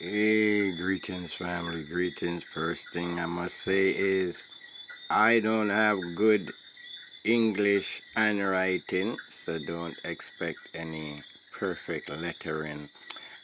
Hey, greetings, family. Greetings. First thing I must say is I don't have good English handwriting, so don't expect any perfect lettering.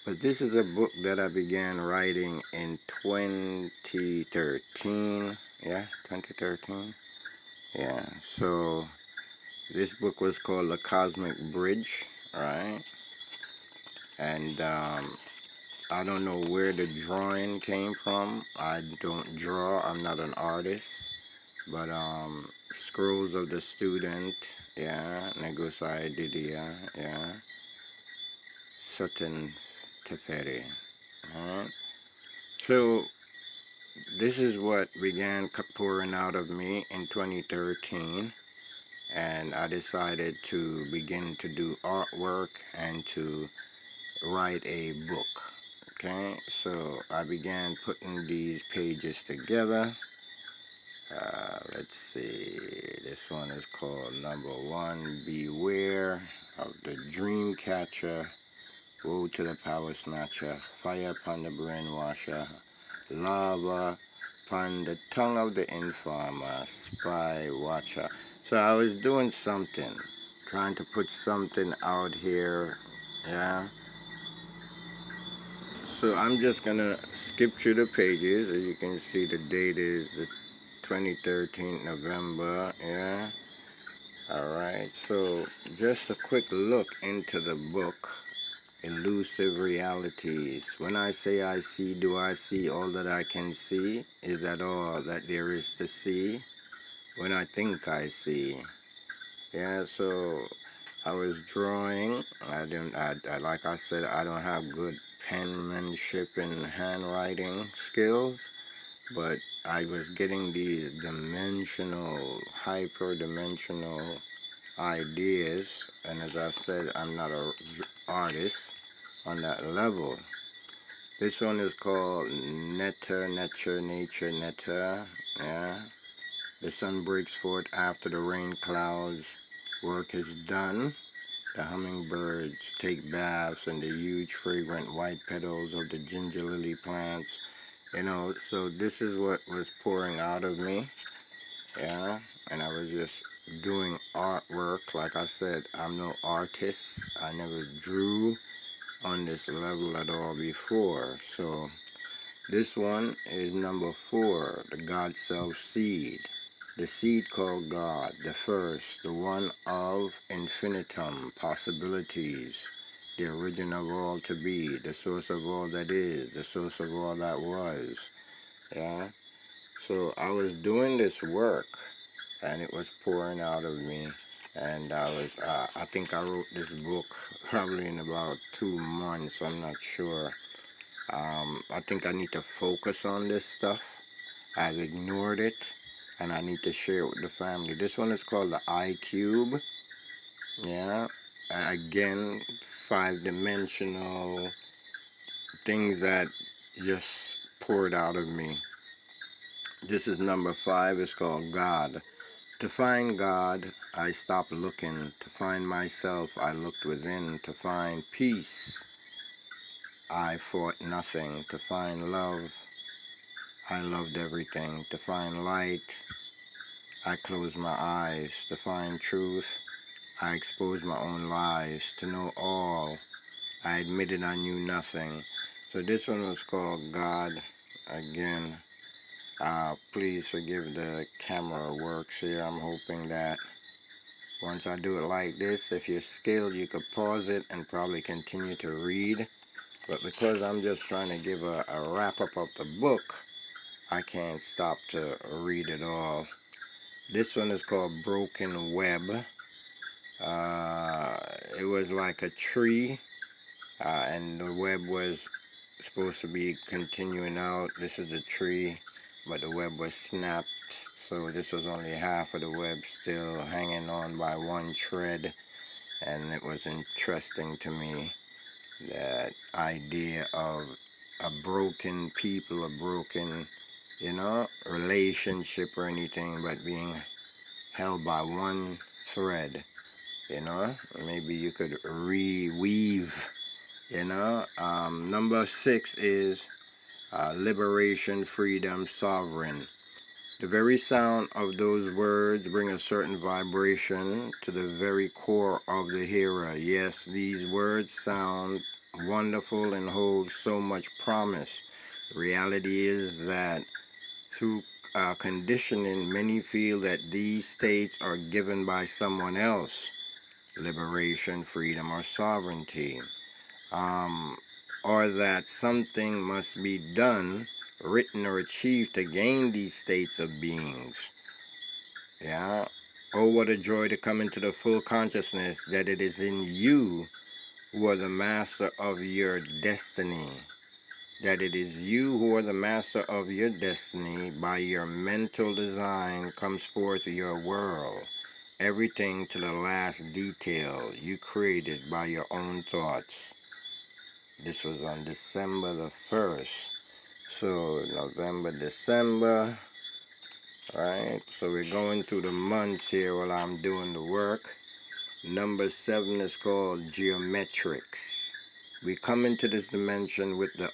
But this is a book that I began writing in 2013. Yeah, 2013. Yeah, so this book was called The Cosmic Bridge, right? And I don't know where the drawing came from. I don't draw. I'm not an artist. But Scrolls of the Student, yeah, Negusai Didia, yeah, Sutton Teferi. Right? So this is what began pouring out of me in 2013, and I decided to begin to do artwork and to write a book. Okay, so I began putting these pages together. Let's see, this one is called number 1, Beware of the Dream Catcher, Woe to the Power Snatcher, Fire upon the Brainwasher, Lava upon the Tongue of the Informer, Spy Watcher. So I was doing something, trying to put something out here, yeah. So I'm just gonna skip through the pages. As you can see, the date is the 2013 November, yeah. Alright, so just a quick look into the book, Elusive Realities. When I say I see, do I see all that I can see? Is that all that there is to see? When I think I see. Yeah, so I was drawing. Like I said, I don't have good penmanship and handwriting skills, but I was getting these hyper-dimensional ideas, and as I said, I'm not an artist on that level. This one is called Nature, yeah. The sun breaks forth after the rain clouds, work is done. The hummingbirds take baths in the huge fragrant white petals of the ginger lily plants. So this is what was pouring out of me, yeah, and I was just doing artwork. Like I said, I'm no artist. I never drew on this level at all before. So this one is number 4, the God Self Seed. The seed called God, the first, the one of infinitum, possibilities, the origin of all to be, the source of all that is, the source of all that was, yeah. So I was doing this work, and it was pouring out of me, and I think I wrote this book probably in about 2 months, I'm not sure. I think I need to focus on this stuff. I've ignored it, and I need to share it with the family. This one is called the iCube, yeah. Again, 5-dimensional things that just poured out of me. This is number 5, it's called God. To find God, I stopped looking. To find myself, I looked within. To find peace, I fought nothing. To find love, I loved everything. To find light, I closed my eyes. To find truth, I exposed my own lies. To know all, I admitted I knew nothing. So this one was called God. Again, please forgive the camera works here. I'm hoping that once I do it like this, if you're skilled, you could pause it and probably continue to read. But because I'm just trying to give a wrap-up of the book, I can't stop to read it all. This one is called Broken Web. It was like a tree, and the web was supposed to be continuing out. This is the tree, but the web was snapped. So this was only half of the web still hanging on by one thread. And it was interesting to me, that idea of a broken people, a broken, relationship or anything, but being held by one thread, Maybe you could reweave You know, number 6 is liberation, freedom, sovereign. The very sound of those words bring a certain vibration to the very core of the hearer. Yes, these words sound wonderful and hold so much promise. The reality is that through conditioning, many feel that these states are given by someone else. Liberation, freedom, or sovereignty. Or that something must be done, written, or achieved to gain these states of beings. Yeah. Oh, what a joy to come into the full consciousness that it is in you who are the master of your destiny. That it is you who are the master of your destiny. By your mental design comes forth your world. Everything to the last detail you created by your own thoughts. This was on December the 1st. So November, December, right? So we're going through the months here while I'm doing the work. Number 7 is called geometrics. We come into this dimension with the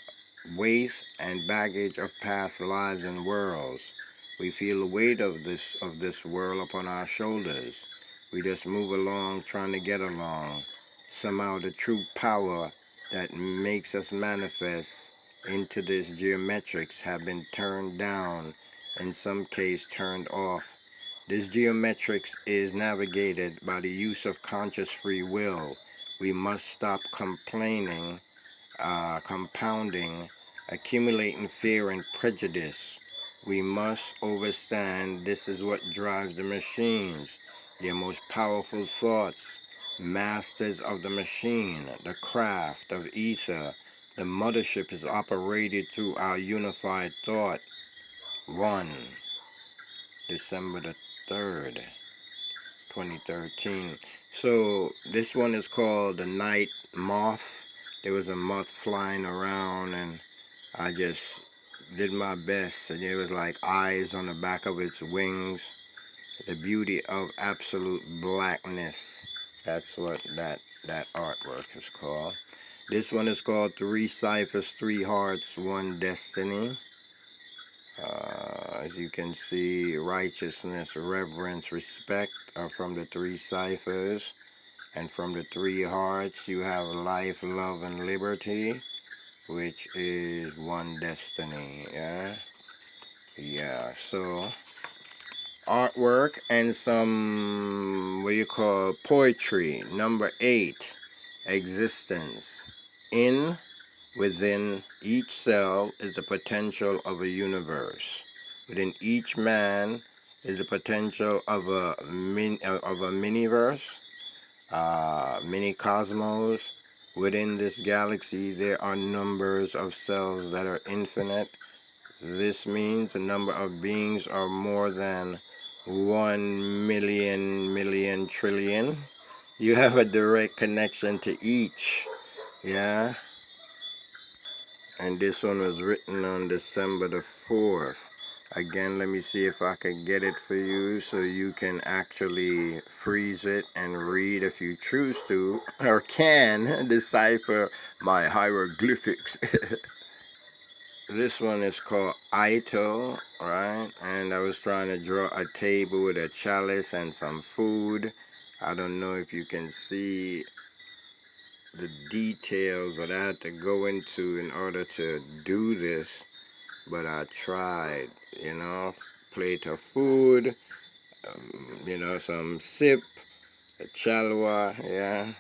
weight and baggage of past lives and worlds. We feel the weight of this world upon our shoulders. We just move along trying to get along. Somehow the true power that makes us manifest into this geometrics have been turned down, in some case turned off. This geometrics is navigated by the use of conscious free will. We must stop complaining, compounding, accumulating fear and prejudice. We must overstand this is what drives the machines, their most powerful thoughts, masters of the machine, the craft of ether. The mothership is operated through our unified thought. 1. December the 3rd. 2013. So this one is called the night moth. There was a moth flying around and I just did my best, and there was like eyes on the back of its wings. The beauty of absolute blackness. That's what that artwork is called. This one is called Three Ciphers, Three Hearts, One Destiny. As you can see, righteousness, reverence, respect are from the three ciphers. And from the three hearts, you have life, love, and liberty, which is one destiny. Yeah? Yeah, so artwork and some, what you call, poetry. Number 8, existence. Within each cell is the potential of a universe. Within each man is the potential of a miniverse, mini cosmos. Within this galaxy, there are numbers of cells that are infinite. This means the number of beings are more than 1 million trillion. You have a direct connection to each. Yeah. And this one was written on December the 4th. Again, let me see if I can get it for you so you can actually freeze it and read if you choose to, or can decipher my hieroglyphics. This one is called Ito, right? And I was trying to draw a table with a chalice and some food. I don't know if you can see the details that I had to go into in order to do this, but I tried, plate of food, some sip, a chalwa, yeah.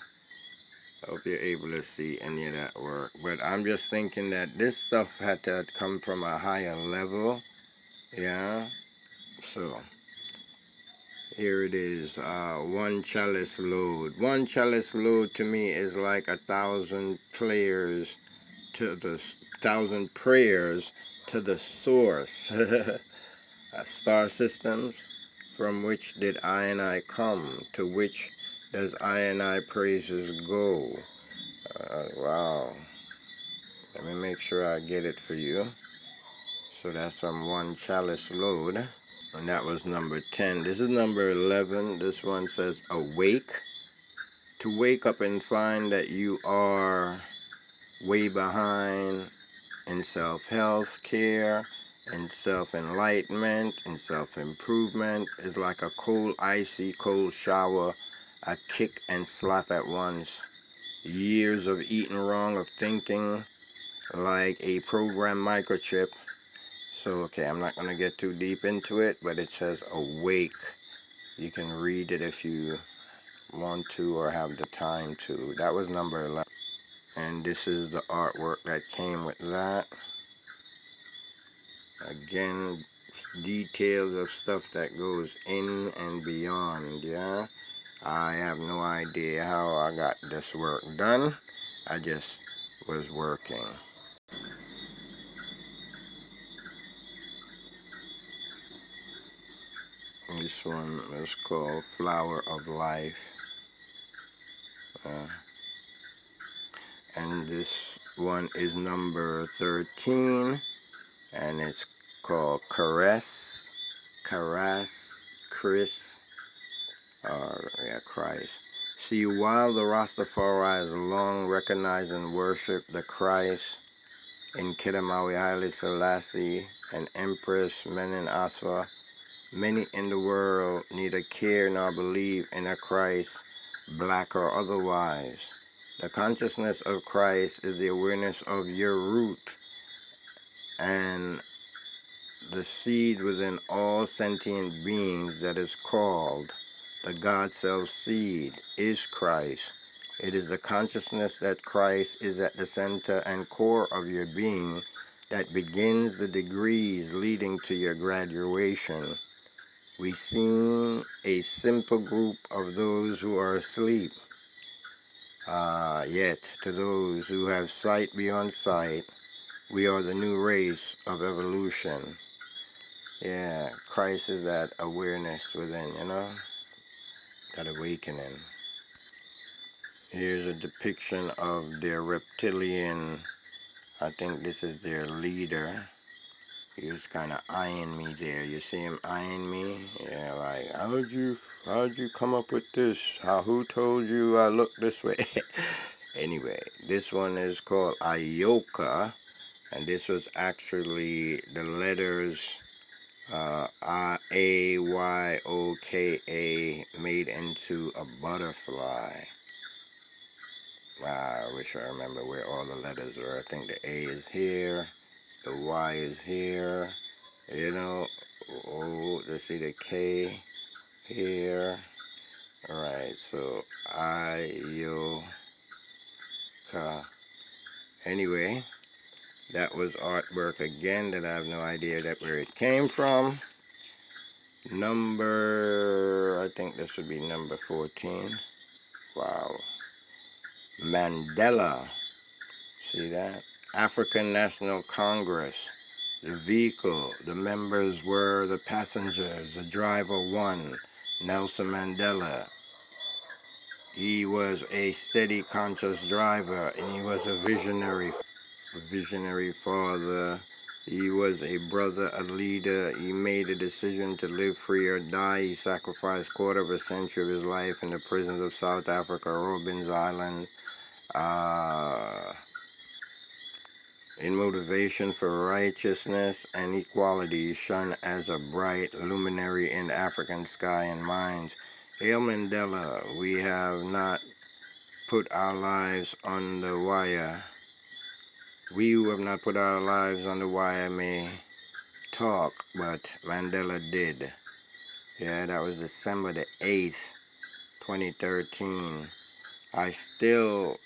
Hope you're able to see any of that work. But I'm just thinking that this stuff had to come from a higher level, yeah. So here it is, one chalice load. One chalice load to me is like 1,000 players to the 1,000 prayers to the source. Star systems, from which did I and I come? To which does I and I praises go? Wow. Let me make sure I get it for you. So that's from one chalice load. And that was number 10. This is number 11. This one says awake. To wake up and find that you are way behind in self-health care, in self-enlightenment, in self-improvement. It's like a cold, icy, cold shower, a kick and slap at once. Years of eating wrong, of thinking, like a program microchip. So, okay, I'm not going to get too deep into it, but it says awake. You can read it if you want to or have the time to. That was number 11. And this is the artwork that came with that. Again, details of stuff that goes in and beyond, yeah? I have no idea how I got this work done. I just was working. This one is called Flower of Life. And this one is number 13. And it's called Chris, Christ. See, while the Rastafaris long recognized and worshiped the Christ in Kedemawi Haile Selassie and Empress Menen Aswa, many in the world neither care nor believe in a Christ, black or otherwise. The consciousness of Christ is the awareness of your root and the seed within all sentient beings that is called the God Self seed is Christ. It is the consciousness that Christ is at the center and core of your being that begins the degrees leading to your graduation. We seem a simple group of those who are asleep. Yet, to those who have sight beyond sight, we are the new race of evolution. Yeah, Christ is that awareness within, that awakening. Here's a depiction of their reptilian, I think this is their leader. He was kind of eyeing me there. You see him eyeing me? Yeah, like, how'd you come up with this? Who told you I look this way? Anyway, this one is called Ayoka, and this was actually the letters Ayoka made into a butterfly. I wish I remember where all the letters were. I think the A is here, the Y is here, let's see the K here. Alright, so Ayoka. Anyway, that was artwork again that I have no idea where it came from. I think this would be number 14. Wow. Mandela. See that? African National Congress. The vehicle. The members were the passengers. The driver one. Nelson Mandela. He was a steady, conscious driver, and he was a visionary father. He was a brother, a leader. He made a decision to live free or die. He sacrificed a quarter of a century of his life in the prisons of South Africa, Robben Island, in motivation for righteousness and equality. He shone as a bright luminary in the African sky and minds. Hail Mandela, we have not put our lives on the wire. We who have not put our lives on the wire may talk, but Mandela did. Yeah, that was December the 8th, 2013. I still